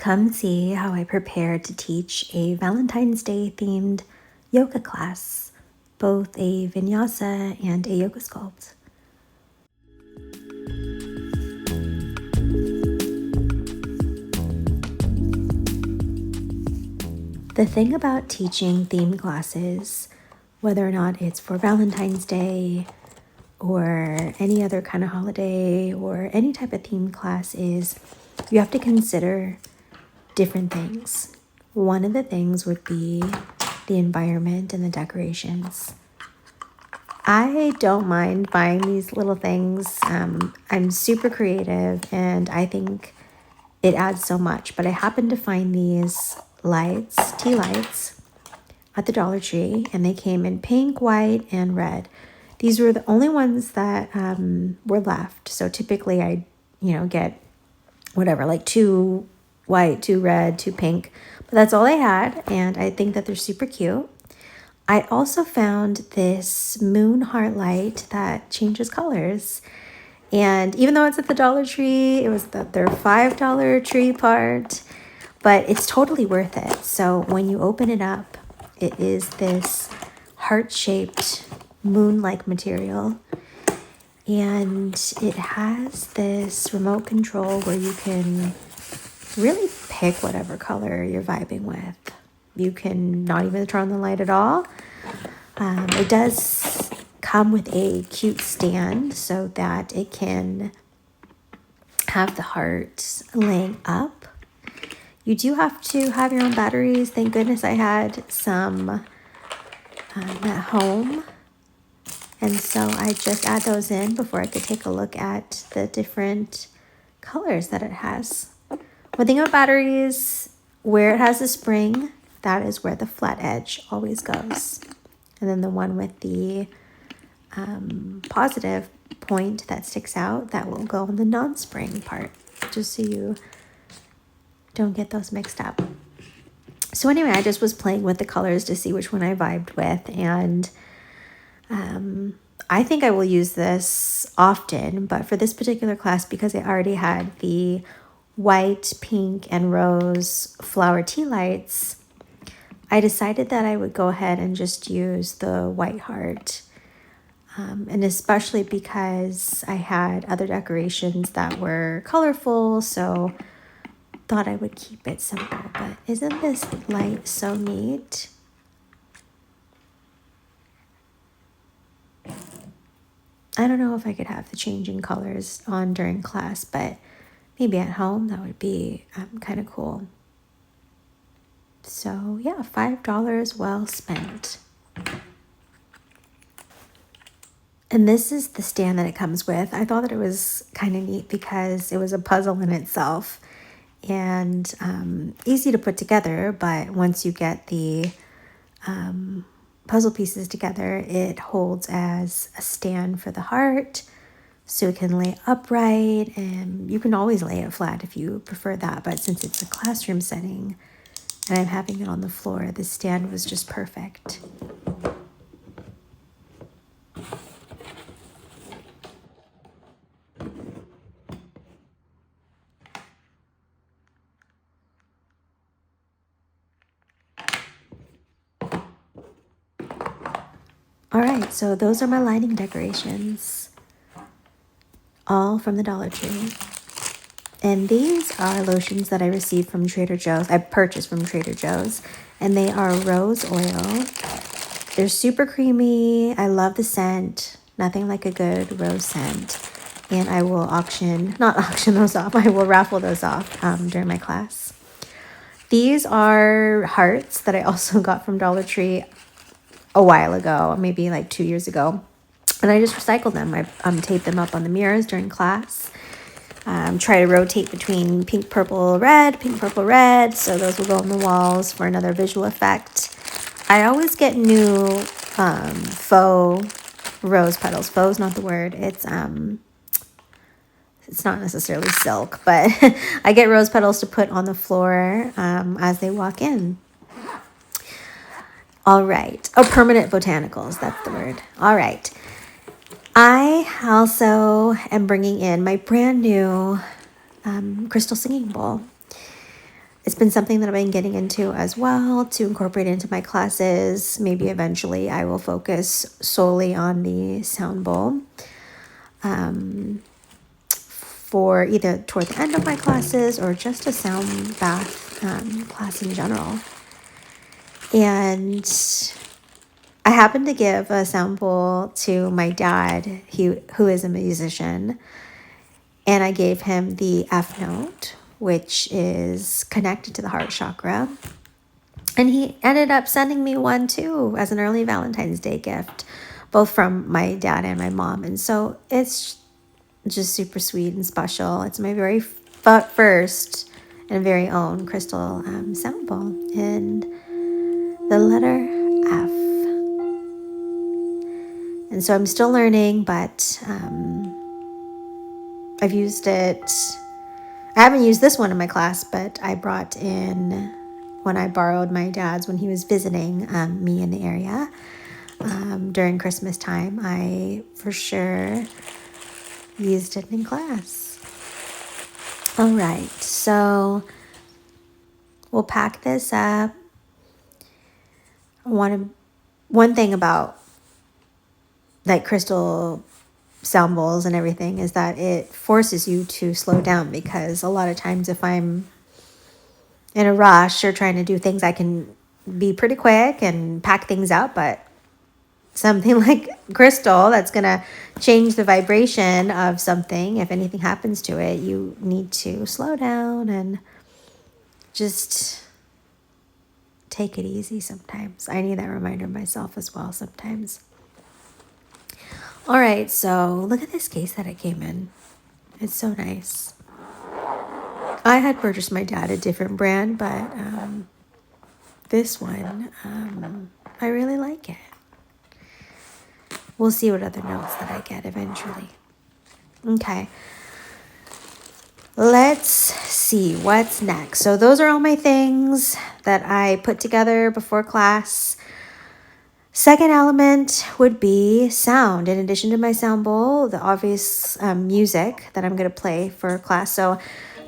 Come see how I prepared to teach a Valentine's Day themed yoga class, both a Vinyasa and a yoga sculpt. The thing about teaching themed classes, whether or not it's for Valentine's Day or any other kind of holiday or any type of themed class, is you have to consider different things. One of the things would be the environment and the decorations. I don't mind buying these little things. I'm super creative and I think it adds so much, but I happened to find these lights, tea lights, at the Dollar Tree, and they came in pink, white, and red. These were the only ones that were left. So typically I, get whatever, like 2 white, 2 red, 2 pink, but that's all I had. And I think that they're super cute. I also found this moon heart light that changes colors. And even though it's at the Dollar Tree, it was their $5 tree part, but it's totally worth it. So when you open it up, it is this heart-shaped moon-like material. And it has this remote control where you can really pick whatever color you're vibing with. You can not even turn on the light at all. It does come with a cute stand so that it can have the heart laying up. You do have to have your own batteries. Thank goodness I had some at home. And so I just add those in before I could take a look at the different colors that it has. One thing about batteries, where it has a spring, that is where the flat edge always goes. And then the one with the positive point that sticks out, that will go in the non-spring part, just so you don't get those mixed up. So anyway, I just was playing with the colors to see which one I vibed with, and I think I will use this often, but for this particular class, because I already had the white, pink, and rose flower tea lights, I decided that I would go ahead and just use the white heart. And especially because I had other decorations that were colorful, so thought I would keep it simple. But isn't this light so neat? I don't know if I could have the changing colors on during class, but maybe at home that would be kind of cool. So yeah, $5 well spent. And this is the stand that it comes with. I thought that it was kind of neat because it was a puzzle in itself and easy to put together. But once you get the puzzle pieces together, it holds as a stand for the heart. So it can lay upright, and you can always lay it flat if you prefer that. But since it's a classroom setting and I'm having it on the floor, the stand was just perfect. All right, so those are my lighting decorations, all from the Dollar Tree. And these are lotions that I received from Trader Joe's. I purchased from Trader Joe's, and they are rose oil. They're super creamy. I love the scent. Nothing like a good rose scent. And I will not auction those off. I will raffle those off during my class. These are hearts that I also got from Dollar Tree a while ago, maybe like 2 years ago. And I just recycled them. I taped them up on the mirrors during class. Try to rotate between pink, purple, red, so those will go on the walls for another visual effect. I always get new faux rose petals. Faux is not the word. It's not necessarily silk, but I get rose petals to put on the floor as they walk in. All right. Oh, permanent botanicals. That's the word. All right. I also am bringing in my brand new crystal singing bowl. It's been something that I've been getting into as well to incorporate into my classes. Maybe eventually I will focus solely on the sound bowl for either toward the end of my classes or just a sound bath class in general. And I happened to give a sound bowl to my dad, who is a musician, and I gave him the F note, which is connected to the heart chakra. And he ended up sending me one too as an early Valentine's Day gift, both from my dad and my mom. And so it's just super sweet and special. It's my very first and very own crystal sound bowl in the letter F. And so I'm still learning, but I've used it. I haven't used this one in my class, but I brought in when I borrowed my dad's when he was visiting me in the area during Christmas time. I for sure used it in class. All right, so we'll pack this up. One thing about like crystal sound bowls and everything is that it forces you to slow down, because a lot of times if I'm in a rush or trying to do things, I can be pretty quick and pack things up, but something like crystal that's going to change the vibration of something, if anything happens to it, you need to slow down and just take it easy sometimes. I need that reminder myself as well sometimes. All right, so look at this case that I came in. It's so nice. I had purchased my dad a different brand, but this one, I really like it. We'll see what other notes that I get eventually. Okay. Let's see what's next. So those are all my things that I put together before class. Second element would be sound. In addition to my sound bowl, the obvious music that I'm going to play for class. So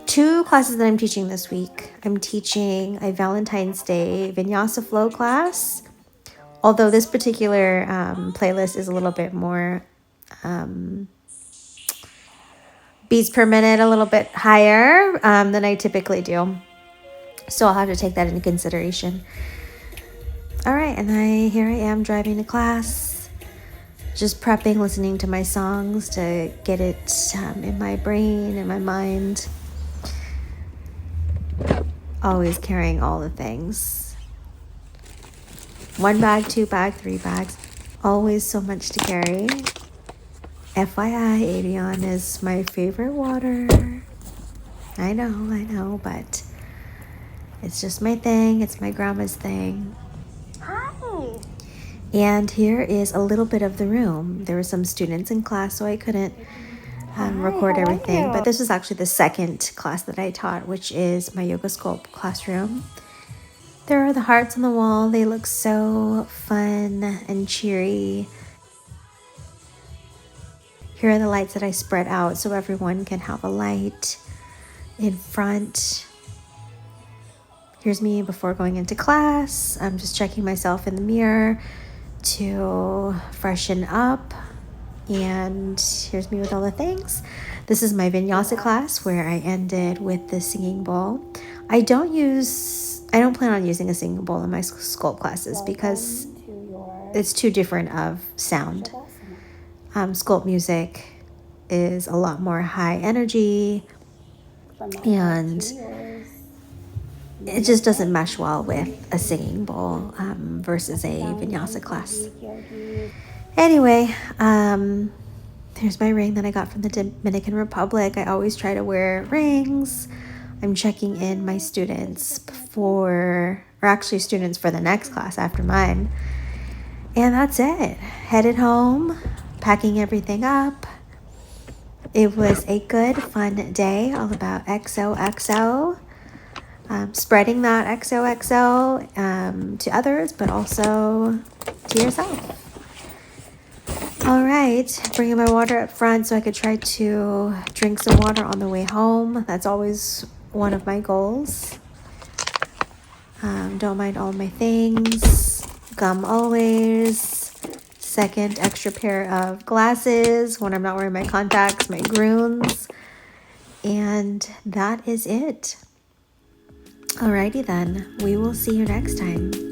2 classes that I'm teaching this week. I'm teaching a Valentine's Day Vinyasa flow class. Although this particular playlist is a little bit more beats per minute, a little bit higher than I typically do. So I'll have to take that into consideration. All right, and here I am driving to class, just prepping, listening to my songs to get it in my brain and my mind. Always carrying all the things. 1 bag, 2 bag, 3 bags. Always so much to carry. FYI, Avion is my favorite water. I know, but it's just my thing. It's my grandma's thing. Hi. And here is a little bit of the room. There were some students in class, so I couldn't record everything. But this was actually the second class that I taught, which is my yoga sculpt classroom. There are the hearts on the wall. They look so fun and cheery. Here are the lights that I spread out so everyone can have a light in front. Here's me before going into class. I'm just checking myself in the mirror to freshen up. And here's me with all the things. This is my Vinyasa class where I ended with the singing bowl. I don't plan on using a singing bowl in my sculpt classes because it's too different of sound. Sculpt music is a lot more high energy and it just doesn't mesh well with a singing bowl versus a Vinyasa class. Anyway, here's my ring that I got from the Dominican Republic. I always try to wear rings. I'm checking in my students students for the next class after mine. And that's it. Headed home, packing everything up. It was a good, fun day all about XOXO. Spreading that XOXO to others, but also to yourself. All right, bringing my water up front so I could try to drink some water on the way home. That's always one of my goals. Don't mind all my things. Gum always. Second extra pair of glasses when I'm not wearing my contacts, my groons. And that is it. Alrighty then, we will see you next time.